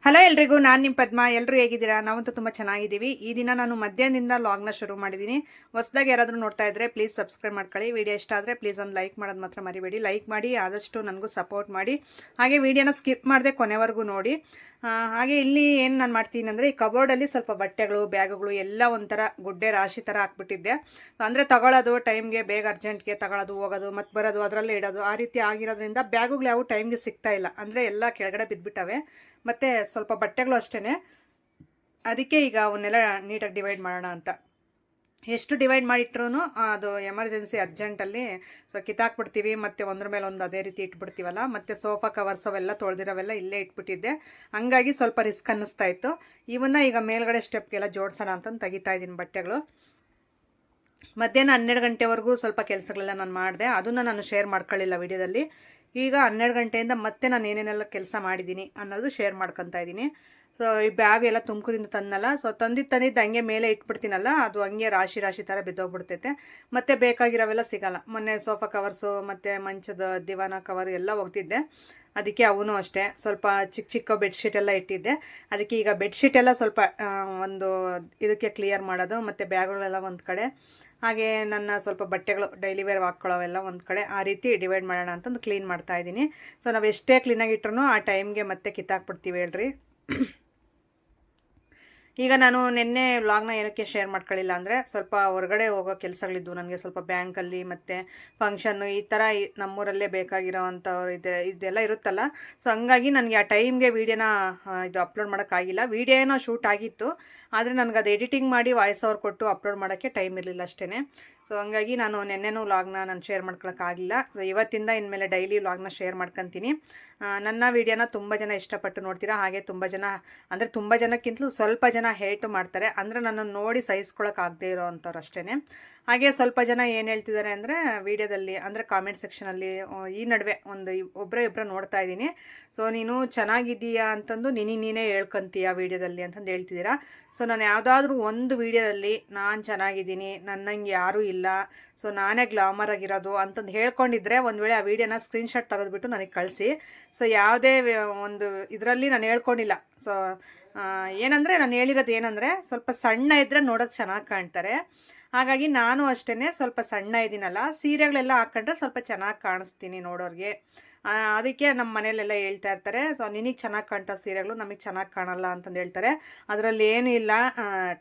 Hello ಎಲ್ರಿಗೂ, ನಾನು ನಿಮ್ಮ ಪದ್ಮ. ಎಲ್ಲರೂ ಹೇಗಿದ್ದೀರಾ? ನಾವಂತೂ ತುಂಬ ಚೆನ್ನಾಗಿದ್ದೀವಿ. ಈ ದಿನ ನಾನು ಮಧ್ಯಾಹ್ನದಿಂದ ಲಾಗ್ನ ಶುರು ಮಾಡಿದ್ದೀನಿ. ಹೊಸದಾಗಿ ಯಾರಾದರೂ ನೋಡ್ತಾ ಇದ್ದರೆ ಪ್ಲೀಸ್ ಸಬ್ಸ್ಕ್ರೈಬ್ ಮಾಡ್ಕೊಳ್ಳಿ. ವಿಡಿಯೋ ಇಷ್ಟ ಆದರೆ ಪ್ಲೀಸ್ ಒಂದು ಲೈಕ್ ಮಾಡೋದು ಮಾತ್ರ ಮರಿಬೇಡಿ. ಲೈಕ್ ಮಾಡಿ, ಆದಷ್ಟು ನನಗೂ ಸಪೋರ್ಟ್ ಮಾಡಿ. ಹಾಗೆ ವಿಡಿಯೋನ ಸ್ಕಿಪ್ ಮಾಡದೆ ಕೊನೆವರೆಗೂ ನೋಡಿ. ಹಾಗೆ ಇಲ್ಲಿ ಏನು ನಾನು ಮಾಡ್ತೀನಿ ಅಂದರೆ, ಈ ಕಬೋರ್ಡಲ್ಲಿ ಸ್ವಲ್ಪ ಬಟ್ಟೆಗಳು, ಬ್ಯಾಗುಗಳು ಎಲ್ಲ ಒಂಥರ ಗುಡ್ಡೆ ರಾಶಿ ಥರ ಹಾಕ್ಬಿಟ್ಟಿದ್ದೆ. ಅಂದರೆ ತಗೊಳ್ಳೋದು ಟೈಮ್ಗೆ, ಬೇಗ ಅರ್ಜೆಂಟ್ಗೆ ತಗೊಳ್ಳೋದು, ಹೋಗೋದು ಮತ್ತು ಬರೋದು, ಅದರಲ್ಲೇ ಇಡೋದು, ಆ ರೀತಿ ಆಗಿರೋದ್ರಿಂದ ಬ್ಯಾಗುಗಳು ಯಾವ ಟೈಮ್ಗೆ ಸಿಗ್ತಾ ಇಲ್ಲ. ಅಂದರೆ ಎಲ್ಲ ಕೆಳಗಡೆ ಬಿದ್ದುಬಿಟ್ಟವೆ. ಮತ್ತು ಸ್ವಲ್ಪ ಬಟ್ಟೆಗಳು ಅಷ್ಟೇ. ಅದಕ್ಕೆ ಈಗ ಅವನ್ನೆಲ್ಲ ನೀಟಾಗಿ ಡಿವೈಡ್ ಮಾಡೋಣ ಅಂತ. ಎಷ್ಟು ಡಿವೈಡ್ ಮಾಡಿಟ್ರೂ ಅದು ಎಮರ್ಜೆನ್ಸಿ ಅರ್ಜೆಂಟಲ್ಲಿ ಕಿತ್ತಾಕ್ಬಿಡ್ತೀವಿ, ಮತ್ತು ಒಂದ್ರ ಮೇಲೆ ಒಂದು ಅದೇ ರೀತಿ ಇಟ್ಬಿಡ್ತೀವಲ್ಲ. ಮತ್ತು ಸೋಫಾ ಕವರ್ಸ್ ಅವೆಲ್ಲ ತೊಳೆದಿರೋವೆಲ್ಲ ಇಲ್ಲೇ ಇಟ್ಬಿಟ್ಟಿದ್ದೆ. ಹಂಗಾಗಿ ಸ್ವಲ್ಪ ರಿಸ್ಕ್ ಅನ್ನಿಸ್ತಾ ಇತ್ತು. ಇವನ್ನ ಈಗ ಮೇಲ್ಗಡೆ ಸ್ಟೆಪ್ಗೆಲ್ಲ ಜೋಡಿಸೋಣ ಅಂತಂದು ತೆಗಿತಾ ಇದ್ದೀನಿ ಬಟ್ಟೆಗಳು. ಮಧ್ಯಾಹ್ನ 12 ಗಂಟೆವರೆಗೂ ಸ್ವಲ್ಪ ಕೆಲಸಗಳೆಲ್ಲ ನಾನು ಮಾಡಿದೆ. ಅದನ್ನು ನಾನು ಶೇರ್ ಮಾಡ್ಕೊಳ್ಳಿಲ್ಲ ವಿಡಿಯೋದಲ್ಲಿ. ಈಗ 12 ಗಂಟೆಯಿಂದ ಮತ್ತೆ ನಾನು ಏನೇನೆಲ್ಲ ಕೆಲಸ ಮಾಡಿದ್ದೀನಿ ಅನ್ನೋದು ಶೇರ್ ಮಾಡ್ಕೊತಾ ಇದ್ದೀನಿ. ಸೊ ಈ ಬ್ಯಾಗ್ ಎಲ್ಲ ತುಮಕೂರಿಂದ ತಂದನಲ್ಲ, ಸೊ ತಂದಿದ್ದು ಹಂಗೆ ಮೇಲೆ ಇಟ್ಬಿಡ್ತೀನಲ್ಲ, ಅದು ಹಂಗೆ ರಾಶಿ ರಾಶಿ ಥರ ಬಿದ್ದೋಗ್ಬಿಡ್ತೈತೆ. ಮತ್ತು ಬೇಕಾಗಿರೋವೆಲ್ಲ ಸಿಗೋಲ್ಲ. ಮೊನ್ನೆ ಸೋಫಾ ಕವರ್ಸು ಮತ್ತು ಮಂಚದ ದಿವಾನ ಕವರ್ ಎಲ್ಲ ಒಗ್ದಿದ್ದೆ. ಅದಕ್ಕೆ ಅವನು ಅಷ್ಟೇ ಸ್ವಲ್ಪ ಚಿಕ್ಕ ಚಿಕ್ಕ ಬೆಡ್ಶೀಟ್ ಎಲ್ಲ ಇಟ್ಟಿದ್ದೆ. ಅದಕ್ಕೆ ಈಗ ಬೆಡ್ಶೀಟ್ ಎಲ್ಲ ಸ್ವಲ್ಪ ಒಂದು ಇದಕ್ಕೆ ಕ್ಲಿಯರ್ ಮಾಡೋದು, ಮತ್ತು ಬ್ಯಾಗ್ಗಳೆಲ್ಲ ಒಂದು ಕಡೆ, ಹಾಗೆ ನನ್ನ ಸ್ವಲ್ಪ ಬಟ್ಟೆಗಳು ಡೈಲಿ ವೇರ್ ಹಾಕ್ಕೊಳ್ಳೋವೆಲ್ಲ ಒಂದು ಕಡೆ, ಆ ರೀತಿ ಡಿವೈಡ್ ಮಾಡೋಣ ಅಂತಂದು ಕ್ಲೀನ್ ಮಾಡ್ತಾ ಇದ್ದೀನಿ. ಸೊ ನಾವು ಎಷ್ಟೇ ಕ್ಲೀನಾಗಿ ಇಟ್ರೂ ಆ ಟೈಮ್ಗೆ ಮತ್ತೆ ಕಿತ್ತಾಕ್ಬಿಡ್ತೀವಿ ಹೇಳ್ರಿ. ಈಗ ನಾನು ನಿನ್ನೆ ವ್ಲಾಗ್ನ ಏನಕ್ಕೆ ಶೇರ್ ಮಾಡ್ಕೊಳ್ಳಿಲ್ಲ ಅಂದರೆ, ಸ್ವಲ್ಪ ಹೊರಗಡೆ ಹೋಗೋ ಕೆಲಸಗಳಿದ್ದು ನನಗೆ. ಸ್ವಲ್ಪ ಬ್ಯಾಂಕಲ್ಲಿ ಮತ್ತು ಫಂಕ್ಷನ್ನು ಈ ಥರ ನಮ್ಮೂರಲ್ಲೇ ಬೇಕಾಗಿರೋ ಅಂಥವ್ರು ಇದೆಲ್ಲ ಇರುತ್ತಲ್ಲ. ಸೊ ಹಂಗಾಗಿ ನನಗೆ ಆ ಟೈಮ್ಗೆ ವೀಡಿಯೋನ ಇದು ಅಪ್ಲೋಡ್ ಮಾಡೋಕ್ಕಾಗಿಲ್ಲ. ವೀಡಿಯೋ ಏನೋ ಶೂಟ್ ಆಗಿತ್ತು, ಆದರೆ ನನಗೆ ಅದು ಎಡಿಟಿಂಗ್ ಮಾಡಿ ವಾಯ್ಸ್ ಓವರ್ ಕೊಟ್ಟು ಅಪ್ಲೋಡ್ ಮಾಡೋಕ್ಕೆ ಟೈಮ್ ಇರಲಿಲ್ಲ ಅಷ್ಟೇ. ಸೊ ಹಂಗಾಗಿ ನಾನು ನೆನ್ನೆನೂ ವ್ಲಾಗ್ನ ನಾನು ಶೇರ್ ಮಾಡ್ಕೊಳಕ್ಕಾಗಿಲ್ಲ. ಸೊ ಇವತ್ತಿಂದ ಇನ್ಮೇಲೆ ಡೈಲಿ ವ್ಲಾಗ್ನ ಶೇರ್ ಮಾಡ್ಕೊತೀನಿ. ನನ್ನ ವೀಡಿಯೋನ ತುಂಬ ಜನ ಇಷ್ಟಪಟ್ಟು ನೋಡ್ತೀರಾ. ಹಾಗೆ ತುಂಬ ಜನ, ಅಂದರೆ ತುಂಬ ಜನಕ್ಕಿಂತಲೂ ಸ್ವಲ್ಪ ಜನ ಹೇಟು ಮಾಡ್ತಾರೆ. ಅಂದರೆ ನನ್ನನ್ನು ನೋಡಿ ಸಹಿಸ್ಕೊಳಕ್ಕಾಗದೇ ಇರೋ ಅಂಥವ್ರು ಅಷ್ಟೇ. ಹಾಗೆ ಸ್ವಲ್ಪ ಜನ ಏನು ಹೇಳ್ತಿದ್ದಾರೆ ಅಂದರೆ, ವೀಡಿಯೋದಲ್ಲಿ ಅಂದರೆ ಕಾಮೆಂಟ್ ಸೆಕ್ಷನಲ್ಲಿ ಈ ನಡುವೆ ಒಂದು ಇಬ್ಬರು ನೋಡ್ತಾ ಇದ್ದೀನಿ. ಸೊ ನೀನು ಚೆನ್ನಾಗಿದ್ದೀಯಾ ಅಂತಂದು ನೀನೇ ಹೇಳ್ಕೊಂತೀಯ ವೀಡಿಯೋದಲ್ಲಿ ಅಂತಂದು ಹೇಳ್ತಿದ್ದೀರಾ. ಸೊ ನಾನು ಯಾವುದಾದ್ರೂ ಒಂದು ವೀಡಿಯೋದಲ್ಲಿ ನಾನು ಚೆನ್ನಾಗಿದ್ದೀನಿ, ನನ್ನಂಗೆ ಯಾರೂ ಇಲ್ಲ, ಸೊ ನಾನೇ ಗ್ಲಾಮರ್ ಆಗಿರೋದು ಅಂತಂದು ಹೇಳ್ಕೊಂಡಿದ್ರೆ ಒಂದು ವೇಳೆ ಆ ವೀಡಿಯೋನ ಸ್ಕ್ರೀನ್ಶಾಟ್ ತೆಗೆದುಬಿಟ್ಟು ನನಗೆ ಕಳಿಸಿ. ಸೊ ಯಾವುದೇ ಒಂದು ಇದರಲ್ಲಿ ನಾನು ಹೇಳ್ಕೊಂಡಿಲ್ಲ. ಸೊ ಏನಂದರೆ ನಾನು ಹೇಳಿರೋದು ಏನಂದರೆ, ಸ್ವಲ್ಪ ಸಣ್ಣ ಇದ್ದರೆ ನೋಡೋಕ್ಕೆ ಚೆನ್ನಾಗಿ ಕಾಣ್ತಾರೆ. ಹಾಗಾಗಿ ನಾನು ಅಷ್ಟೇ ಸ್ವಲ್ಪ ಸಣ್ಣ ಇದ್ದೀನಲ್ಲ, ಸೀರೆಗಳೆಲ್ಲ ಹಾಕ್ಕೊಂಡ್ರೆ ಸ್ವಲ್ಪ ಚೆನ್ನಾಗಿ ಕಾಣಿಸ್ತೀನಿ ನೋಡೋರಿಗೆ. ಅದಕ್ಕೆ ನಮ್ಮ ಮನೇಲೆಲ್ಲ ಹೇಳ್ತಾ ಇರ್ತಾರೆ, ಸೊ ನಿನಗೆ ಚೆನ್ನಾಗಿ ಕಾಣ್ತಾ ಸೀರೆಗಳು, ನಮಗೆ ಚೆನ್ನಾಗಿ ಕಾಣಲ್ಲ ಅಂತಂದು ಹೇಳ್ತಾರೆ. ಅದರಲ್ಲಿ ಏನೂ ಇಲ್ಲ,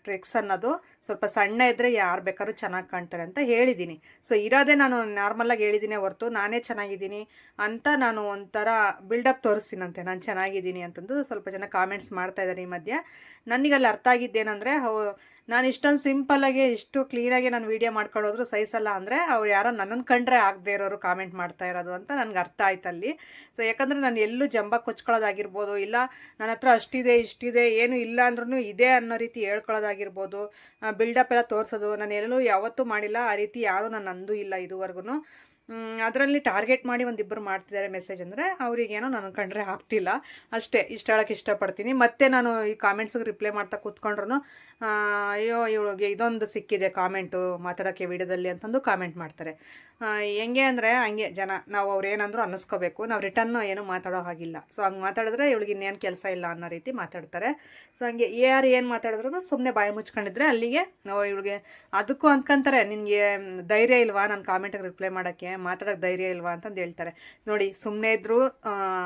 ಟ್ರಿಕ್ಸ್ ಅನ್ನೋದು. ಸ್ವಲ್ಪ ಸಣ್ಣ ಇದ್ದರೆ ಯಾರು ಬೇಕಾದ್ರೂ ಚೆನ್ನಾಗಿ ಕಾಣ್ತಾರೆ ಅಂತ ಹೇಳಿದ್ದೀನಿ. ಸೊ ಇರೋದೇ ನಾನು ನಾರ್ಮಲಾಗಿ ಹೇಳಿದ್ದೀನಿ ಹೊರತು ನಾನೇ ಚೆನ್ನಾಗಿದ್ದೀನಿ ಅಂತ ನಾನು ಒಂಥರ ಬಿಲ್ಡಪ್ ತೋರಿಸ್ತೀನಂತೆ ನಾನು ಚೆನ್ನಾಗಿದ್ದೀನಿ ಅಂತಂದು ಸ್ವಲ್ಪ ಜನ ಕಾಮೆಂಟ್ಸ್ ಮಾಡ್ತಾ ಇದ್ದಾರೆ ಈ ಮಧ್ಯೆ. ನನಗಲ್ಲಿ ಅರ್ಥ ಆಗಿದ್ದೇನೆಂದರೆ, ನಾನು ಇಷ್ಟೊಂದು ಸಿಂಪಲ್ಲಾಗಿ ಇಷ್ಟು ಕ್ಲೀನಾಗಿ ನಾನು ವೀಡಿಯೋ ಮಾಡ್ಕೊಳ್ಳೋದ್ರು ಸಹಿಸಲ್ಲ ಅಂದರೆ, ಅವ್ರು ಯಾರೋ ನನ್ನನ್ನು ಕಂಡ್ರೆ ಆಗದೆ ಇರೋರು ಕಾಮೆಂಟ್ ಮಾಡ್ತಾ ಇರೋದು ಅಂತ ನನಗೆ ಅರ್ಥ ಆಯ್ತಲ್ಲಿ. ಸೊ ಯಾಕಂದರೆ ನಾನು ಎಲ್ಲೂ ಜಂಬ ಕೊಚ್ಕೊಳ್ಳೋದಾಗಿರ್ಬೋದು, ಇಲ್ಲ ನನ್ನ ಹತ್ರ ಅಷ್ಟಿದೆ ಇಷ್ಟಿದೆ ಏನೂ ಇಲ್ಲ ಅಂದ್ರೂ ಇದೆ ಅನ್ನೋ ರೀತಿ ಹೇಳ್ಕೊಳ್ಳೋದಾಗಿರ್ಬೋದು, ಬಿಲ್ಡಪ್ ಎಲ್ಲ ತೋರಿಸೋದು ನಾನು ಎಲ್ಲೂ ಯಾವತ್ತೂ ಮಾಡಿಲ್ಲ. ಆ ರೀತಿ ಯಾರೂ ನಾನು ಅಂದೂ ಇಲ್ಲ ಇದುವರೆಗೂ. ಅದರಲ್ಲಿ ಟಾರ್ಗೆಟ್ ಮಾಡಿ ಒಂದಿಬ್ಬರು ಮಾಡ್ತಿದ್ದಾರೆ ಮೆಸೇಜ್ ಅಂದರೆ, ಅವರಿಗೇನೋ ನನ್ನ ಕಂಡ್ರೆ ಆಗ್ತಿಲ್ಲ ಅಷ್ಟೇ. ಇಷ್ಟ ಹೇಳೋಕ್ಕೆ ಇಷ್ಟಪಡ್ತೀನಿ. ಮತ್ತು ನಾನು ಈ ಕಾಮೆಂಟ್ಸಿಗೆ ರಿಪ್ಲೈ ಮಾಡ್ತಾ ಕೂತ್ಕೊಂಡ್ರು, ಅಯ್ಯೋ ಇವಳಿಗೆ ಇದೊಂದು ಸಿಕ್ಕಿದೆ ಕಾಮೆಂಟು ಮಾತಾಡೋಕ್ಕೆ ವೀಡಿಯೋದಲ್ಲಿ ಅಂತಂದು ಕಾಮೆಂಟ್ ಮಾಡ್ತಾರೆ. ಹೆಂಗೆ ಅಂದರೆ ಹಂಗೆ ಜನ, ನಾವು ಅವ್ರು ಏನಂದ್ರು ಅನ್ನಿಸ್ಕೋಬೇಕು, ನಾವು ರಿಟರ್ನು ಏನೂ ಮಾತಾಡೋ ಹಾಗಿಲ್ಲ. ಸೊ ಹಂಗೆ ಮಾತಾಡಿದ್ರೆ ಇವಳಿಗೆ ಇನ್ನೇನು ಕೆಲಸ ಇಲ್ಲ ಅನ್ನೋ ರೀತಿ ಮಾತಾಡ್ತಾರೆ. ಸೊ ಹಂಗೆ ಯಾರು ಏನು ಮಾತಾಡಿದ್ರು ಸುಮ್ಮನೆ ಬಾಯಿ ಮುಚ್ಕೊಂಡಿದ್ರೆ ಅಲ್ಲಿಗೆ ಇವಳಿಗೆ ಅದಕ್ಕೂ ಅಂದ್ಕೊಂತಾರೆ, ನಿನಗೆ ಧೈರ್ಯ ಇಲ್ವಾ ನನ್ನ ಕಾಮೆಂಟಿಗೆ ರಿಪ್ಲೈ ಮಾಡೋಕ್ಕೆ, ಮಾತಾಡೋಕ್ಕೆ ಧೈರ್ಯ ಇಲ್ವಾ ಅಂತಂದು ಹೇಳ್ತಾರೆ. ನೋಡಿ, ಸುಮ್ಮನೆ ಇದ್ದರೂ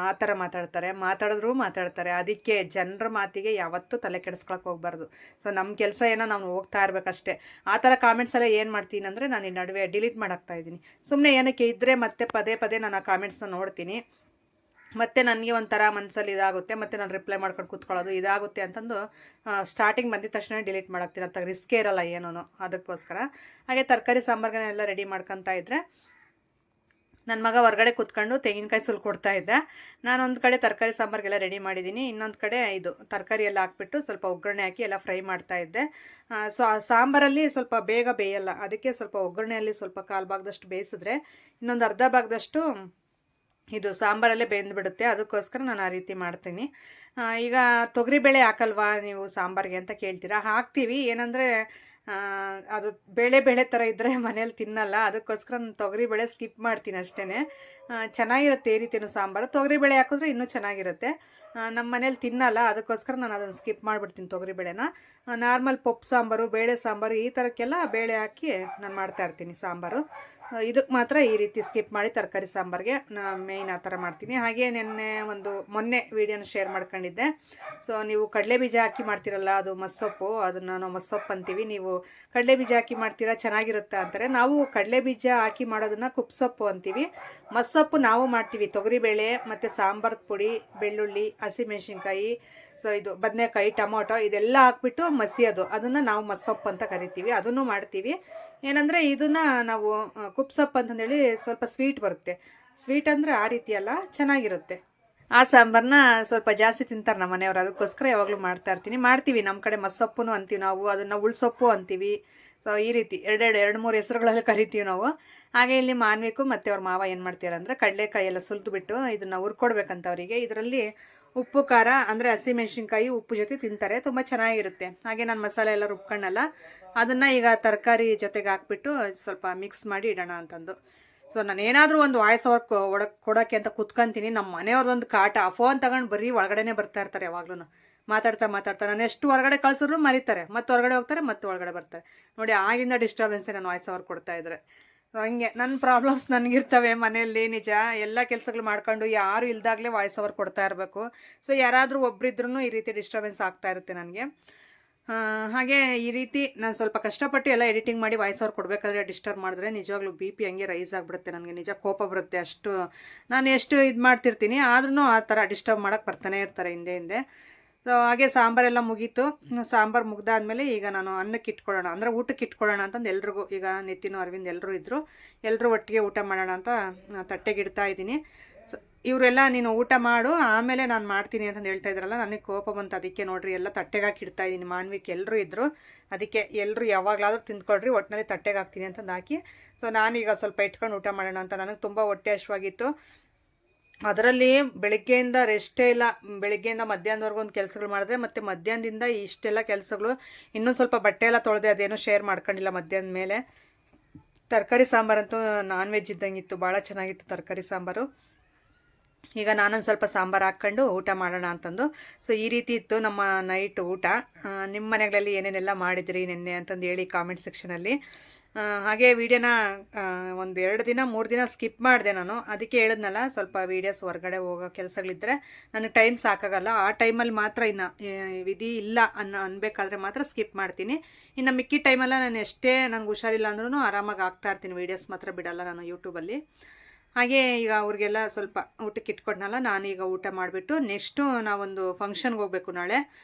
ಆ ಥರ ಮಾತಾಡಿದ್ರು ಮಾತಾಡ್ತಾರೆ. ಅದಕ್ಕೆ ಜನರ ಮಾತಿಗೆ ಯಾವತ್ತೂ ತಲೆ ಕೆಡಿಸ್ಕೊಳಕ್ಕೆ ಹೋಗ್ಬಾರ್ದು. ಸೊ ನಮ್ಮ ಕೆಲಸ ಏನೋ ನಾವು ಹೋಗ್ತಾ ಇರಬೇಕಷ್ಟೇ. ಆ ಥರ ಕಾಮೆಂಟ್ಸ್ ಎಲ್ಲ ಏನು ಮಾಡ್ತೀನಿ ಅಂದರೆ, ನಾನು ಈ ನಡುವೆ ಡಿಲೀಟ್ ಮಾಡಾಕ್ತಾ ಇದ್ದೀನಿ. ಸುಮ್ಮನೆ ಏನಕ್ಕೆ ಇದ್ದರೆ ಮತ್ತೆ ಪದೇ ಪದೇ ನಾನು ಆ ಕಾಮೆಂಟ್ಸ್ನ ನೋಡ್ತೀನಿ, ಮತ್ತು ನನಗೆ ಒಂಥರ ಮನಸ್ಸಲ್ಲಿ ಇದಾಗುತ್ತೆ, ಮತ್ತು ನಾನು ರಿಪ್ಲೈ ಮಾಡ್ಕೊಂಡು ಕೂತ್ಕೊಳ್ಳೋದು ಇದಾಗುತ್ತೆ ಅಂತಂದು ಸ್ಟಾರ್ಟಿಂಗ್ ಬಂದಿದ ತಕ್ಷಣ ಡಿಲೀಟ್ ಮಾಡಾಕ್ತೀನಿ. ಅಂತ ರಿಸ್ಕೇ ಇರೋಲ್ಲ ಏನೋ, ಅದಕ್ಕೋಸ್ಕರ. ಹಾಗೆ ತರಕಾರಿ ಸಾಂಬಾರ್ಗಳನ್ನೆಲ್ಲ ರೆಡಿ ಮಾಡ್ಕೊತಾ ಇದ್ದರೆ ನನ್ನ ಮಗ ಹೊರಗಡೆ ಕೂತ್ಕೊಂಡು ತೆಂಗಿನಕಾಯಿ ಸುಲ್ಕೊಡ್ತಾ ಇದ್ದೆ. ನಾನೊಂದು ಕಡೆ ತರಕಾರಿ ಸಾಂಬಾರಿಗೆಲ್ಲ ರೆಡಿ ಮಾಡಿದ್ದೀನಿ, ಇನ್ನೊಂದು ಕಡೆ ಇದು ತರಕಾರಿ ಎಲ್ಲ ಹಾಕ್ಬಿಟ್ಟು ಸ್ವಲ್ಪ ಒಗ್ಗರಣೆ ಹಾಕಿ ಎಲ್ಲ ಫ್ರೈ ಮಾಡ್ತಾ ಇದ್ದೆ. ಸೊ ಆ ಸಾಂಬಾರಲ್ಲಿ ಸ್ವಲ್ಪ ಬೇಗ ಬೇಯಲ್ಲ, ಅದಕ್ಕೆ ಸ್ವಲ್ಪ ಒಗ್ಗರಣೆಯಲ್ಲಿ ಸ್ವಲ್ಪ ಕಾಲು ಭಾಗದಷ್ಟು ಬೇಯಿಸಿದ್ರೆ ಇನ್ನೊಂದು ಅರ್ಧ ಭಾಗದಷ್ಟು ಇದು ಸಾಂಬಾರಲ್ಲೇ ಬೆಂದುಬಿಡುತ್ತೆ. ಅದಕ್ಕೋಸ್ಕರ ನಾನು ಆ ರೀತಿ ಮಾಡ್ತೀನಿ. ಈಗ ತೊಗರಿಬೇಳೆ ಹಾಕಲ್ವಾ ನೀವು ಸಾಂಬಾರಿಗೆ ಅಂತ ಕೇಳ್ತೀರಾ. ಹಾಕ್ತೀವಿ, ಏನಂದರೆ ಅದು ಬೇಳೆ ಥರ ಇದ್ದರೆ ಮನೇಲಿ ತಿನ್ನಲ್ಲ. ಅದಕ್ಕೋಸ್ಕರ ನಾನು ತೊಗರಿಬೇಳೆ ಸ್ಕಿಪ್ ಮಾಡ್ತೀನಿ ಅಷ್ಟೇ. ಚೆನ್ನಾಗಿರುತ್ತೆ ಈ ರೀತಿಯೂ ಸಾಂಬಾರು. ತೊಗರಿಬೇಳೆ ಹಾಕಿದ್ರೆ ಇನ್ನೂ ಚೆನ್ನಾಗಿರುತ್ತೆ. ನಮ್ಮ ಮನೇಲಿ ತಿನ್ನಲ್ಲ, ಅದಕ್ಕೋಸ್ಕರ ನಾನು ಅದನ್ನು ಸ್ಕಿಪ್ ಮಾಡಿಬಿಡ್ತೀನಿ ತೊಗರಿಬೇಳೆನ. ನಾರ್ಮಲ್ ಪಪ್ಪು ಸಾಂಬಾರು, ಬೇಳೆ ಸಾಂಬಾರು ಈ ಥರಕ್ಕೆಲ್ಲ ಬೇಳೆ ಹಾಕಿ ನಾನು ಮಾಡ್ತಾಯಿರ್ತೀನಿ ಸಾಂಬಾರು. ಇದಕ್ಕೆ ಮಾತ್ರ ಈ ರೀತಿ ಸ್ಕಿಪ್ ಮಾಡಿ ತರಕಾರಿ ಸಾಂಬಾರಿಗೆ ಮೇಯ್ನ್ ಆ ಥರ ಮಾಡ್ತೀನಿ. ಹಾಗೆ ಮೊನ್ನೆ ವೀಡಿಯೋನ ಶೇರ್ ಮಾಡ್ಕೊಂಡಿದ್ದೆ. ಸೊ ನೀವು ಕಡಲೆ ಬೀಜ ಹಾಕಿ ಮಾಡ್ತೀರಲ್ಲ, ಅದು ಮಸ್ಸೊಪ್ಪು, ಅದನ್ನು ನಾವು ಮಸ್ಸೊಪ್ಪು ಅಂತೀವಿ. ನೀವು ಕಡಲೆ ಬೀಜ ಹಾಕಿ ಮಾಡ್ತೀರಾ ಚೆನ್ನಾಗಿರುತ್ತೆ ಅಂತಾರೆ. ನಾವು ಕಡಲೆ ಬೀಜ ಹಾಕಿ ಮಾಡೋದನ್ನು ಕುಪ್ಸೊಪ್ಪು ಅಂತೀವಿ. ಮಸ್ಸೊಪ್ಪು ನಾವು ಮಾಡ್ತೀವಿ ತೊಗರಿಬೇಳೆ ಮತ್ತು ಸಾಂಬಾರದ ಪುಡಿ, ಬೆಳ್ಳುಳ್ಳಿ, ಹಸಿಮೆಣ್ಸಿನ್ಕಾಯಿ, ಸೊ ಇದು ಬದನೆಕಾಯಿ, ಟೊಮೊಟೊ ಇದೆಲ್ಲ ಹಾಕ್ಬಿಟ್ಟು ಮಸಿಯೋದು, ಅದನ್ನು ನಾವು ಮಸ್ಸೊಪ್ಪು ಅಂತ ಕರಿತೀವಿ. ಅದನ್ನು ಮಾಡ್ತೀವಿ. ಏನಂದರೆ ಇದನ್ನು ನಾವು ಕುಪ್ಸೊಪ್ಪು ಅಂತಂದೇಳಿ ಸ್ವಲ್ಪ ಸ್ವೀಟ್ ಬರುತ್ತೆ. ಸ್ವೀಟ್ ಅಂದರೆ ಆ ರೀತಿ ಅಲ್ಲ, ಚೆನ್ನಾಗಿರುತ್ತೆ. ಆ ಸಾಂಬಾರನ್ನ ಸ್ವಲ್ಪ ಜಾಸ್ತಿ ತಿಂತಾರೆ ನಮ್ಮ ಮನೆಯವರು, ಅದಕ್ಕೋಸ್ಕರ ಯಾವಾಗಲೂ ಮಾಡ್ತೀವಿ. ನಮ್ಮ ಕಡೆ ಮಸ್ಸೊಪ್ಪು ಅಂತೀವಿ ನಾವು, ಅದನ್ನು ಉಳ್ಸೊಪ್ಪು ಅಂತೀವಿ. ಸೊ ಈ ರೀತಿ ಎರಡು ಮೂರು ಹೆಸರುಗಳಲ್ಲಿ ಕರಿತೀವಿ ನಾವು. ಹಾಗೆ ಇಲ್ಲಿ ಮಾನ್ವಿಕು ಮತ್ತು ಅವ್ರ ಮಾವ ಏನು ಮಾಡ್ತಾರೆ ಅಂದರೆ ಕಡಲೆಕಾಯಿ ಎಲ್ಲ ಸುಲಿದ್ಬಿಟ್ಟು ಇದನ್ನು ಹುರ್ಕೊಡ್ಬೇಕಂತ ಅವರಿಗೆ. ಇದರಲ್ಲಿ ಉಪ್ಪು ಖಾರ ಅಂದರೆ ಹಸಿಮೆಣ್ಸಿನ್ಕಾಯಿ ಉಪ್ಪು ಜೊತೆ ತಿಂತಾರೆ, ತುಂಬ ಚೆನ್ನಾಗಿರುತ್ತೆ. ಹಾಗೆ ನಾನು ಮಸಾಲೆ ಎಲ್ಲ ರುಬ್ಕೊಂಡಲ್ಲ, ಅದನ್ನು ಈಗ ತರಕಾರಿ ಜೊತೆಗೆ ಹಾಕ್ಬಿಟ್ಟು ಸ್ವಲ್ಪ ಮಿಕ್ಸ್ ಮಾಡಿ ಇಡೋಣ ಅಂತಂದು. ಸೊ ನಾನು ಏನಾದರೂ ಒಂದು ವಾಯ್ಸ್ ಓವರ್ ಕೊಡೋಕ್ಕೆ ಅಂತ ಕುತ್ಕೊಂತೀನಿ. ನಮ್ಮ ಮನೆಯವ್ರದ್ದೊಂದು ಕಾಟ, ಫೋನ್ ತಗೊಂಡು ಬರೀ ಒಳಗಡೆನೇ ಬರ್ತಾ ಇರ್ತಾರೆ ಯಾವಾಗ್ಲೂ. ಮಾತಾಡ್ತಾ ನಾನು ಎಷ್ಟು ಹೊರಗಡೆ ಕಳ್ಸಿದ್ರು ಮರಿತಾರೆ, ಮತ್ತೆ ಹೊರಗಡೆ ಹೋಗ್ತಾರೆ, ಮತ್ತೆ ಒಳಗಡೆ ಬರ್ತಾರೆ. ನೋಡಿ ಆಗಿಂದ ಡಿಸ್ಟರ್ಬೆನ್ಸೇ ನಾನು ವಾಯ್ಸ್ ಓವರ್ ಕೊಡ್ತಾ ಇದ್ರೆ. ಹಂಗೆ ನನ್ನ ಪ್ರಾಬ್ಲಮ್ಸ್ ನನಗಿರ್ತವೆ ಮನೆಯಲ್ಲಿ. ನಿಜ ಎಲ್ಲ ಕೆಲಸಗಳು ಮಾಡ್ಕೊಂಡು ಯಾರು ಇಲ್ದಾಗಲೇ ವಾಯ್ಸ್ ಓವರ್ ಕೊಡ್ತಾ ಇರಬೇಕು. ಸೊ ಯಾರಾದರೂ ಒಬ್ಬರಿದ್ರೂ ಈ ರೀತಿ ಡಿಸ್ಟರ್ಬೆನ್ಸ್ ಆಗ್ತಾ ಇರುತ್ತೆ ನನಗೆ. ಹಾಗೆ ಈ ರೀತಿ ನಾನು ಸ್ವಲ್ಪ ಕಷ್ಟಪಟ್ಟು ಎಲ್ಲ ಎಡಿಟಿಂಗ್ ಮಾಡಿ ವಾಯ್ಸ್ ಓವರ್ ಕೊಡಬೇಕಾದ್ರೆ ಡಿಸ್ಟರ್ಬ್ ಮಾಡಿದ್ರೆ ನಿಜವಾಗ್ಲೂ ಬಿ ಪಿ ಹಂಗೆ ರೈಸ್ ಆಗಿಬಿಡುತ್ತೆ ನನಗೆ. ನಿಜ ಕೋಪ ಬರುತ್ತೆ. ಅಷ್ಟು ನಾನು ಎಷ್ಟು ಇದು ಮಾಡ್ತಿರ್ತೀನಿ, ಆದ್ರೂ ಆ ಥರ ಡಿಸ್ಟರ್ಬ್ ಮಾಡೋಕ್ಕೆ ಬರ್ತಾನೆ ಇರ್ತಾರೆ ಹಿಂದೆ. ಸೊ ಹಾಗೆ ಸಾಂಬಾರೆಲ್ಲ ಮುಗೀತು. ಸಾಂಬಾರು ಮುಗ್ದಾದ್ಮೇಲೆ ಈಗ ನಾನು ಅನ್ನಕ್ಕೆ ಇಟ್ಕೊಳ್ಳೋಣ, ಅಂದರೆ ಊಟಕ್ಕೆ ಇಟ್ಕೊಳ್ಳೋಣ ಅಂತಂದು ಎಲ್ರಿಗೂ, ಈಗ ನಿತಿನ್, ಅರವಿಂದ್ ಎಲ್ಲರೂ ಇದ್ದರು, ಎಲ್ಲರೂ ಒಟ್ಟಿಗೆ ಊಟ ಮಾಡೋಣ ಅಂತ ತಟ್ಟೆಗೆ ಇಡ್ತಾ ಇದ್ದೀನಿ. ಸೊ ಇವರೆಲ್ಲ ನೀನು ಊಟ ಮಾಡು ಆಮೇಲೆ ನಾನು ಮಾಡ್ತೀನಿ ಅಂತಂದು ಹೇಳ್ತಾ ಇದ್ರಲ್ಲ, ನನಗೆ ಕೋಪ ಬಂತು. ಅದಕ್ಕೆ ನೋಡ್ರಿ ಎಲ್ಲ ತಟ್ಟೆಗೆ ಹಾಕಿ ಇಡ್ತಾ ಇದ್ದೀನಿ. ಮಾನ್ವಿಕ್ ಎಲ್ಲರೂ ಇದ್ದರು, ಅದಕ್ಕೆ ಎಲ್ಲರೂ ಯಾವಾಗಲಾದರೂ ತಿಂದ್ಕೊಳ್ರಿ, ಒಟ್ಟಿನಲ್ಲಿ ತಟ್ಟೆಗೆ ಹಾಕ್ತೀನಿ ಅಂತಂದು ಹಾಕಿ. ಸೊ ನಾನೀಗ ಸ್ವಲ್ಪ ಇಟ್ಕೊಂಡು ಊಟ ಮಾಡೋಣ ಅಂತ. ನನಗೆ ತುಂಬ ಹೊಟ್ಟೆ ಹಶ್ವಾಗಿತ್ತು. ಅದರಲ್ಲಿ ಬೆಳಗ್ಗೆಯಿಂದ ರೆಸ್ಟೇ ಇಲ್ಲ. ಬೆಳಗ್ಗೆಯಿಂದ ಮಧ್ಯಾಹ್ನದವರೆಗೂ ಒಂದು ಕೆಲಸಗಳು ಮಾಡಿದ್ರೆ, ಮತ್ತು ಮಧ್ಯಾಹ್ನದಿಂದ ಇಷ್ಟೆಲ್ಲ ಕೆಲಸಗಳು. ಇನ್ನೂ ಸ್ವಲ್ಪ ಬಟ್ಟೆ ಎಲ್ಲ ತೊಳೆದೆ, ಅದೇನೋ ಶೇರ್ ಮಾಡ್ಕೊಂಡಿಲ್ಲ ಮಧ್ಯಾಹ್ನದ ಮೇಲೆ. ತರಕಾರಿ ಸಾಂಬಾರಂತೂ ನಾನ್ ವೆಜ್ ಇದ್ದಂಗಿತ್ತು, ಭಾಳ ಚೆನ್ನಾಗಿತ್ತು ತರಕಾರಿ ಸಾಂಬಾರು. ಈಗ ನಾನೊಂದು ಸ್ವಲ್ಪ ಸಾಂಬಾರು ಹಾಕ್ಕೊಂಡು ಊಟ ಮಾಡೋಣ ಅಂತಂದು. ಸೊ ಈ ರೀತಿ ಇತ್ತು ನಮ್ಮ ನೈಟ್ ಊಟ. ನಿಮ್ಮ ಮನೆಗಳಲ್ಲಿ ಏನೇನೆಲ್ಲ ಮಾಡಿದಿರಿ ನೆನ್ನೆ ಅಂತಂದು ಹೇಳಿ ಕಾಮೆಂಟ್ ಸೆಕ್ಷನಲ್ಲಿ. ಹಾಗೆ ವೀಡಿಯೋನ 1-2 ದಿನ 3 ದಿನ ಸ್ಕಿಪ್ ಮಾಡಿದೆ ನಾನು. ಅದಕ್ಕೆ ಹೇಳಿದ್ನಲ್ಲ, ಸ್ವಲ್ಪ ವೀಡಿಯೋಸ್ ಹೊರಗಡೆ ಹೋಗೋ ಕೆಲಸಗಳಿದ್ದರೆ ನನಗೆ ಟೈಮ್ ಸಾಕಾಗಲ್ಲ. ಆ ಟೈಮಲ್ಲಿ ಮಾತ್ರ ಇನ್ನು ವಿಧಿ ಇಲ್ಲ ಅನ್ಬೇಕಾದ್ರೆ ಮಾತ್ರ ಸ್ಕಿಪ್ ಮಾಡ್ತೀನಿ. ಇನ್ನು ಮಿಕ್ಕಿ ಟೈಮೆಲ್ಲ ನಾನು ಎಷ್ಟೇ ನನಗೆ ಹುಷಾರಿಲ್ಲ ಅಂದ್ರೂ ಆರಾಮಾಗಿ ಆಗ್ತಾಯಿರ್ತೀನಿ. ವೀಡಿಯೋಸ್ ಮಾತ್ರ ಬಿಡಲ್ಲ ನಾನು ಯೂಟ್ಯೂಬಲ್ಲಿ. ಹಾಗೆ ಈಗ ಅವ್ರಿಗೆಲ್ಲ ಸ್ವಲ್ಪ ಊಟಕ್ಕೆ ಇಟ್ಕೊಟ್ನಲ್ಲ, ನಾನೀಗ ಊಟ ಮಾಡಿಬಿಟ್ಟು ನೆಕ್ಸ್ಟು ನಾವೊಂದು ಫಂಕ್ಷನ್ಗೆ ಹೋಗಬೇಕು ನಾಳೆ.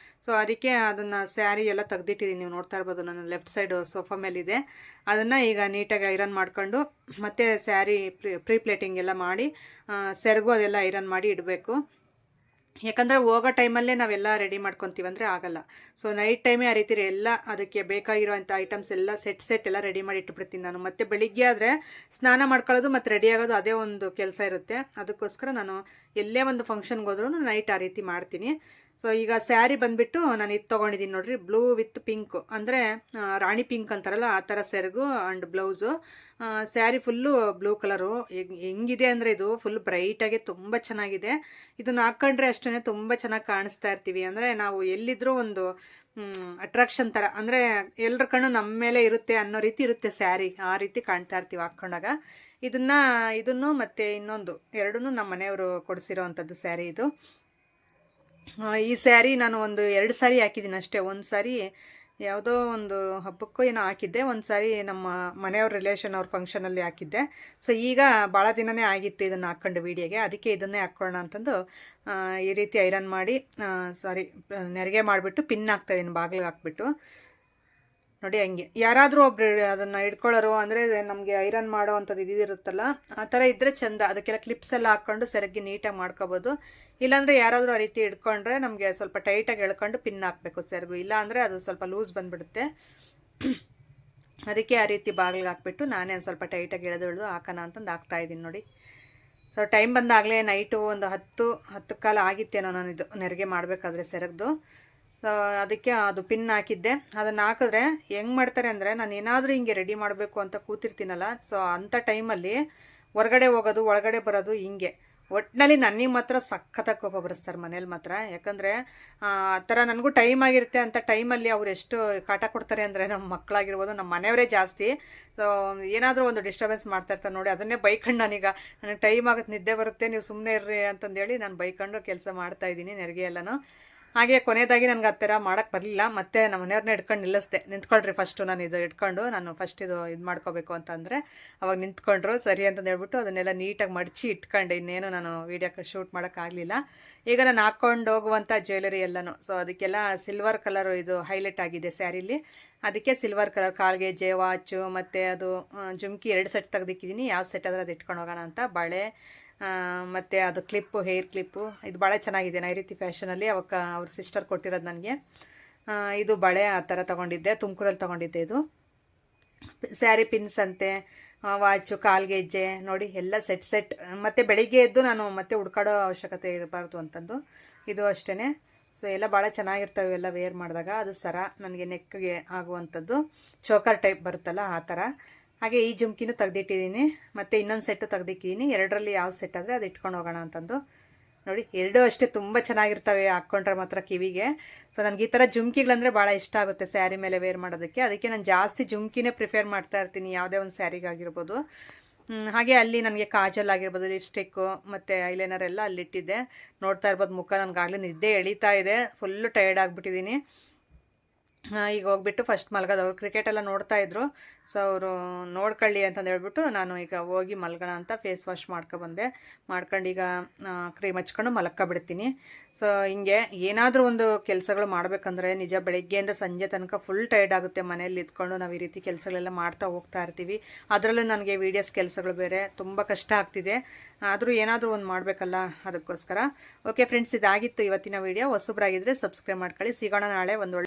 ಸೊ ಅದಕ್ಕೆ ಅದನ್ನು ಸ್ಯಾರಿ ಎಲ್ಲ ತೆಗ್ದಿಟ್ಟಿದ್ದೀನಿ, ನೀವು ನೋಡ್ತಾ ಇರ್ಬೋದು. ನನ್ನ ಲೆಫ್ಟ್ ಸೈಡು ಸೋಫಾ ಮೇಲಿದೆ. ಅದನ್ನು ಈಗ ನೀಟಾಗಿ ಐರನ್ ಮಾಡ್ಕೊಂಡು, ಮತ್ತು ಸ್ಯಾರಿ ಪ್ರೀ ಪ್ಲೇಟಿಂಗ್ ಎಲ್ಲ ಮಾಡಿ, ಸೆರಗು ಅದೆಲ್ಲ ಐರನ್ ಮಾಡಿ ಇಡಬೇಕು. ಯಾಕಂದರೆ ಹೋಗೋ ಟೈಮಲ್ಲೇ ನಾವೆಲ್ಲ ರೆಡಿ ಮಾಡ್ಕೊತೀವಿ ಅಂದರೆ ಆಗಲ್ಲ. ಸೊ ನೈಟ್ ಟೈಮೇ ಆ ರೀತಿ ಎಲ್ಲ ಅದಕ್ಕೆ ಬೇಕಾಗಿರೋಂಥ ಐಟಮ್ಸ್ ಎಲ್ಲ ಸೆಟ್ ಎಲ್ಲ ರೆಡಿ ಮಾಡಿ ಇಟ್ಬಿಡ್ತೀನಿ ನಾನು. ಮತ್ತು ಬೆಳಿಗ್ಗೆ ಆದರೆ ಸ್ನಾನ ಮಾಡ್ಕೊಳ್ಳೋದು ಮತ್ತು ರೆಡಿ ಆಗೋದು ಅದೇ ಒಂದು ಕೆಲಸ ಇರುತ್ತೆ. ಅದಕ್ಕೋಸ್ಕರ ನಾನು ಎಲ್ಲೇ ಒಂದು ಫಂಕ್ಷನ್ಗೆ ಹೋದ್ರೂ ನೈಟ್ ಆ ರೀತಿ ಮಾಡ್ತೀನಿ. ಸೊ ಈಗ ಸ್ಯಾರಿ ಬಂದುಬಿಟ್ಟು ನಾನು ಇದು ತೊಗೊಂಡಿದ್ದೀನಿ ನೋಡಿರಿ, ಬ್ಲೂ ವಿತ್ ಪಿಂಕ್, ಅಂದರೆ ರಾಣಿ ಪಿಂಕ್ ಅಂತಾರಲ್ಲ ಆ ಥರ ಸೆರಗು and blouse. Sari full blue colour. ಹೆಂಗಿದೆ ಅಂದರೆ ಇದು ಫುಲ್ ಬ್ರೈಟಾಗಿ ತುಂಬ ಚೆನ್ನಾಗಿದೆ. ಇದನ್ನು ಹಾಕ್ಕೊಂಡ್ರೆ ಅಷ್ಟೇ ತುಂಬ ಚೆನ್ನಾಗಿ ಕಾಣಿಸ್ತಾ ಇರ್ತೀವಿ. ಅಂದರೆ ನಾವು ಎಲ್ಲಿದ್ರೂ ಒಂದು ಅಟ್ರಾಕ್ಷನ್ ಥರ, ಅಂದರೆ ಎಲ್ಲರ ಕಣ್ಣು ನಮ್ಮ ಮೇಲೆ ಇರುತ್ತೆ ಅನ್ನೋ ರೀತಿ ಇರುತ್ತೆ ಸ್ಯಾರಿ. ಆ ರೀತಿ ಕಾಣ್ತಾ ಇರ್ತೀವಿ ಹಾಕ್ಕೊಂಡಾಗ. ಇದನ್ನು ಮತ್ತು ಇನ್ನೊಂದು ಎರಡನ್ನೂ ನಮ್ಮ ಮನೆಯವರು ಕೊಡಿಸಿರೋ ಅಂಥದ್ದು ಸ್ಯಾರಿ ಇದು. ಈ ಸ್ಯಾರಿ ನಾನು 2 ಸಾರಿ ಹಾಕಿದ್ದೀನಿ ಅಷ್ಟೇ. ಒಂದು ಸಾರಿ ಯಾವುದೋ ಒಂದು ಹಬ್ಬಕ್ಕೋ ಏನೋ ಹಾಕಿದ್ದೆ, ಒಂದು ಸಾರಿ ನಮ್ಮ ಮನೆಯವ್ರ ರಿಲೇಷನ್ ಅವ್ರ ಫಂಕ್ಷನಲ್ಲಿ ಹಾಕಿದ್ದೆ. ಸೊ ಈಗ ಭಾಳ ದಿನವೇ ಆಗಿತ್ತು ಇದನ್ನು ಹಾಕ್ಕೊಂಡು ವೀಡಿಯೋಗೆ, ಅದಕ್ಕೆ ಇದನ್ನೇ ಹಾಕ್ಕೊಳ್ಳೋಣ ಅಂತಂದು ಈ ರೀತಿ ಐರನ್ ಮಾಡಿ, ನೆರಿಗೆ ಮಾಡಿಬಿಟ್ಟು ಪಿನ್ ಹಾಕ್ತಾಯಿದ್ದೀನಿ ಬಾಗಿಲಿಗೆ ಹಾಕ್ಬಿಟ್ಟು. ನೋಡಿ ಹಂಗೆ ಯಾರಾದರೂ ಒಬ್ರು ಅದನ್ನು ಇಟ್ಕೊಳ್ಳೋರು, ಅಂದರೆ ನಮಗೆ ಐರನ್ ಮಾಡೋ ಅಂಥದ್ದು ಇದಿರುತ್ತಲ್ಲ, ಆ ಥರ ಇದ್ದರೆ ಚೆಂದ. ಅದಕ್ಕೆಲ್ಲ ಕ್ಲಿಪ್ಸ್ ಎಲ್ಲ ಹಾಕ್ಕೊಂಡು ಸೆರಗಿ ನೀಟಾಗಿ ಮಾಡ್ಕೋಬೋದು. ಇಲ್ಲಾಂದರೆ ಯಾರಾದರೂ ಆ ರೀತಿ ಇಟ್ಕೊಂಡ್ರೆ ನಮಗೆ ಸ್ವಲ್ಪ ಟೈಟಾಗಿ ಎಳ್ಕೊಂಡು ಪಿನ್ ಹಾಕಬೇಕು ಸೆರಗು, ಇಲ್ಲ ಅಂದರೆ ಅದು ಸ್ವಲ್ಪ ಲೂಸ್ ಬಂದುಬಿಡುತ್ತೆ. ಅದಕ್ಕೆ ಆ ರೀತಿ ಬಾಗಿಲಿಗೆ ಹಾಕ್ಬಿಟ್ಟು ನಾನೇ ಒಂದು ಸ್ವಲ್ಪ ಟೈಟಾಗಿ ಎಳೆದು ಹಾಕೋಣ ಅಂತಂದು ಹಾಕ್ತಾಯಿದ್ದೀನಿ ನೋಡಿ. ಸೊ ಟೈಮ್ ಬಂದಾಗಲೇ ನೈಟು ಒಂದು 10 ಕಾಲ ಆಗಿತ್ತೇನೋ ನಾನು ಇದು ನೆರಿಗೆ ಮಾಡಬೇಕಾದ್ರೆ ಸೆರಗ್ದು. ಅದಕ್ಕೆ ಅದು ಪಿನ್ ಹಾಕಿದ್ದೆ. ಅದನ್ನು ಹಾಕಿದ್ರೆ ಹೆಂಗೆ ಮಾಡ್ತಾರೆ ಅಂದರೆ, ನಾನು ಏನಾದರೂ ಹಿಂಗೆ ರೆಡಿ ಮಾಡಬೇಕು ಅಂತ ಕೂತಿರ್ತೀನಲ್ಲ, ಸೊ ಅಂಥ ಟೈಮಲ್ಲಿ ಹೊರಗಡೆ ಹೋಗೋದು ಒಳಗಡೆ ಬರೋದು ಹಿಂಗೆ ಒಟ್ಟಿನಲ್ಲಿ ನನಗೆ ಮಾತ್ರ ಸಖತ್ತಾಗಿ ಕೋಪ ಬರೆಸ್ತಾರೆ ಮನೇಲಿ ಮಾತ್ರ. ಯಾಕಂದರೆ ಆ ಥರ ನನಗೂ ಟೈಮ್ ಆಗಿರುತ್ತೆ, ಅಂತ ಟೈಮಲ್ಲಿ ಅವ್ರು ಎಷ್ಟು ಕಾಟ ಕೊಡ್ತಾರೆ ಅಂದರೆ ನಮ್ಮ ಮಕ್ಕಳಾಗಿರ್ಬೋದು, ನಮ್ಮ ಮನೆಯವರೇ ಜಾಸ್ತಿ. ಸೊ ಏನಾದರೂ ಒಂದು ಡಿಸ್ಟರ್ಬೆನ್ಸ್ ಮಾಡ್ತಾಯಿರ್ತಾರೆ ನೋಡಿ, ಅದನ್ನೇ ಬೈಕೊಂಡು ನನಗೆ ಟೈಮ್ ಆಗುತ್ತೆ, ನಿದ್ದೆ ಬರುತ್ತೆ, ನೀವು ಸುಮ್ಮನೆ ಇರ್ರಿ ಅಂತಂದೇಳಿ ನಾನು ಬೈಕೊಂಡು ಕೆಲಸ ಮಾಡ್ತಾಯಿದ್ದೀನಿ ನೆರಿಗೆ ಎಲ್ಲನೂ. ಹಾಗೆ ಕೊನೆಯದಾಗಿ ನನಗೆ ಆ ಥರ ಮಾಡೋಕ್ಕೆ ಬರಲಿಲ್ಲ, ಮತ್ತು ನಮ್ಮ ಮನೆಯವ್ರನ್ನ ಹಿಡ್ಕೊಂಡು ನಿಲ್ಲಿಸ್ದೆ. ನಿಂತ್ಕೊಳ್ರಿ ಫಸ್ಟು, ನಾನು ಇದು ಇಟ್ಕೊಂಡು ನಾನು ಫಸ್ಟ್ ಇದು ಮಾಡ್ಕೋಬೇಕು ಅಂತಂದರೆ ಅವಾಗ ನಿಂತ್ಕೊಂಡ್ರು. ಸರಿ ಅಂತಂದು ಹೇಳ್ಬಿಟ್ಟು ಅದನ್ನೆಲ್ಲ ನೀಟಾಗಿ ಮಡಚಿ ಇಟ್ಕೊಂಡೆ. ಇನ್ನೇನು ನಾನು ವೀಡಿಯೋಕ್ಕೆ ಶೂಟ್ ಮಾಡೋಕ್ಕಾಗಲಿಲ್ಲ. ಈಗ ನಾನು ಹಾಕ್ಕೊಂಡು ಹೋಗುವಂಥ ಜ್ಯುವೆಲರಿ ಎಲ್ಲನೂ, ಸೊ ಅದಕ್ಕೆಲ್ಲ ಸಿಲ್ವರ್ ಕಲರು ಇದು ಹೈಲೈಟ್ ಆಗಿದೆ ಸ್ಯಾರಿಲಿ. ಅದಕ್ಕೆ ಸಿಲ್ವರ್ ಕಲರ್ ಕಾಲ್ಗೆಜ್ಜೆ, ವಾಚು ಮತ್ತು ಅದು ಜುಮ್ಕಿ 2 ಸೆಟ್ ತೆಗೆದಿಕ್ಕಿದ್ದೀನಿ. ಯಾವ ಸೆಟ್ ಆದರೆ ಅದು ಇಟ್ಕೊಂಡು ಹೋಗೋಣ ಅಂತ. ಬಳೆ ಮತ್ತು ಅದು ಕ್ಲಿಪ್ಪು, ಹೇರ್ ಕ್ಲಿಪ್ಪು, ಇದು ಭಾಳ ಚೆನ್ನಾಗಿದೆ ನೈಋತಿ ಫ್ಯಾಷನಲ್ಲಿ. ಅವಾಗ ಅವ್ರ ಸಿಸ್ಟರ್ ಕೊಟ್ಟಿರೋದು ನನಗೆ. ಇದು ಬಳೆ ಆ ಥರ ತೊಗೊಂಡಿದ್ದೆ, ತುಮಕೂರಲ್ಲಿ ತೊಗೊಂಡಿದ್ದೆ. ಇದು ಸ್ಯಾರಿ ಪಿನ್ಸ್ ಅಂತೆ, ವಾಚು, ಕಾಲ್ಗೆಜ್ಜೆ ನೋಡಿ ಎಲ್ಲ ಸೆಟ್. ಮತ್ತು ಬೆಳಿಗ್ಗೆ ಎದ್ದು ನಾನು ಮತ್ತೆ ಹುಡ್ಕಾಡೋ ಅವಶ್ಯಕತೆ ಇರಬಾರ್ದು ಅಂತಂದು ಇದು ಅಷ್ಟೇ. ಸೊ ಎಲ್ಲ ಭಾಳ ಚೆನ್ನಾಗಿರ್ತವೆ ಎಲ್ಲ ವೇರ್ ಮಾಡಿದಾಗ. ಅದು ಸರ ನನಗೆ ನೆಕ್ಗೆ ಆಗುವಂಥದ್ದು, ಚೋಕರ್ ಟೈಪ್ ಬರುತ್ತಲ್ಲ ಆ ಥರ. ಹಾಗೆ ಈ ಜುಮ್ಕಿನೂ ತೆಗೆದಿಟ್ಟಿದ್ದೀನಿ, ಮತ್ತು ಇನ್ನೊಂದು ಸೆಟ್ಟು ತೆಗೆದಿಟ್ಟಿದ್ದೀನಿ. 2ರಲ್ಲಿ ಯಾವ ಸೆಟ್ ಆದರೆ ಅದು ಇಟ್ಕೊಂಡು ಹೋಗೋಣ ಅಂತಂದು ನೋಡಿ. 2 ಅಷ್ಟೇ ತುಂಬ ಚೆನ್ನಾಗಿರ್ತವೆ ಹಾಕ್ಕೊಂಡ್ರೆ ಮಾತ್ರ ಕಿವಿಗೆ. ಸೊ ನನಗೆ ಈ ಥರ ಜುಮ್ಕಿಗಳಂದರೆ ಭಾಳ ಇಷ್ಟ ಆಗುತ್ತೆ ಸ್ಯಾರಿ ಮೇಲೆ ವೇರ್ ಮಾಡೋದಕ್ಕೆ. ಅದಕ್ಕೆ ನಾನು ಜಾಸ್ತಿ ಜುಮ್ಕಿನೇ ಪ್ರಿಫೇರ್ ಮಾಡ್ತಾ ಇರ್ತೀನಿ ಯಾವುದೇ ಒಂದು ಸ್ಯಾರಿಗಾಗಿರ್ಬೋದು. ಹಾಗೆ ಅಲ್ಲಿ ನನಗೆ ಕಾಜಲ್ ಆಗಿರ್ಬೋದು, ಲಿಪ್ಸ್ಟಿಕ್ಕು ಮತ್ತು ಐಲೈನರ್ ಎಲ್ಲ ಅಲ್ಲಿಟ್ಟಿದ್ದೆ. ನೋಡ್ತಾ ಇರ್ಬೋದು ಮುಖ ನನಗಾಗಲೇ ನಿದ್ದೆ ಎಳೀತಾ ಇದೆ, ಫುಲ್ಲು ಟಯರ್ಡ್ ಆಗಿಬಿಟ್ಟಿದ್ದೀನಿ. ಈಗ ಹೋಗ್ಬಿಟ್ಟು ಫಸ್ಟ್ ಮಲ್ಗೋದು. ಅವ್ರು ಕ್ರಿಕೆಟೆಲ್ಲ ನೋಡ್ತಾಯಿದ್ರು, ಸೊ ಅವರು ನೋಡ್ಕೊಳ್ಳಿ ಅಂತಂದು ಹೇಳ್ಬಿಟ್ಟು ನಾನು ಈಗ ಹೋಗಿ ಮಲ್ಗೋಣ ಅಂತ ಫೇಸ್ ವಾಶ್ ಮಾಡ್ಕೊಬಂದೆ. ಮಾಡ್ಕೊಂಡು ಈಗ ಕ್ರೀಮ್ ಹಚ್ಕೊಂಡು ಮಲ್ಕೊಬಿಡ್ತೀನಿ. ಸೊ ಹಿಂಗೆ ಏನಾದರೂ ಒಂದು ಕೆಲಸಗಳು ಮಾಡಬೇಕಂದ್ರೆ ನಿಜ ಬೆಳಗ್ಗೆಯಿಂದ ಸಂಜೆ ತನಕ ಫುಲ್ ಟೈರ್ಡ್ ಆಗುತ್ತೆ. ಮನೇಲಿ ಇದ್ಕೊಂಡು ನಾವು ಈ ರೀತಿ ಕೆಲಸಗಳೆಲ್ಲ ಮಾಡ್ತಾ ಹೋಗ್ತಾ ಇರ್ತೀವಿ. ಅದರಲ್ಲೂ ನನಗೆ ವೀಡಿಯೋಸ್ ಕೆಲಸಗಳು ಬೇರೆ ತುಂಬ ಕಷ್ಟ ಆಗ್ತಿದೆ. ಆದರೂ ಏನಾದರೂ ಒಂದು ಮಾಡಬೇಕಲ್ಲ, ಅದಕ್ಕೋಸ್ಕರ. ಓಕೆ ಫ್ರೆಂಡ್ಸ್, ಇದಾಗಿತ್ತು ಇವತ್ತಿನ ವೀಡಿಯೋ. ಹೊಸಬ್ರಾಗಿದ್ದರೆ ಸಬ್ಸ್ಕ್ರೈಬ್ ಮಾಡ್ಕೊಳ್ಳಿ. ಸಿಗೋಣ ನಾಳೆ ಒಂದು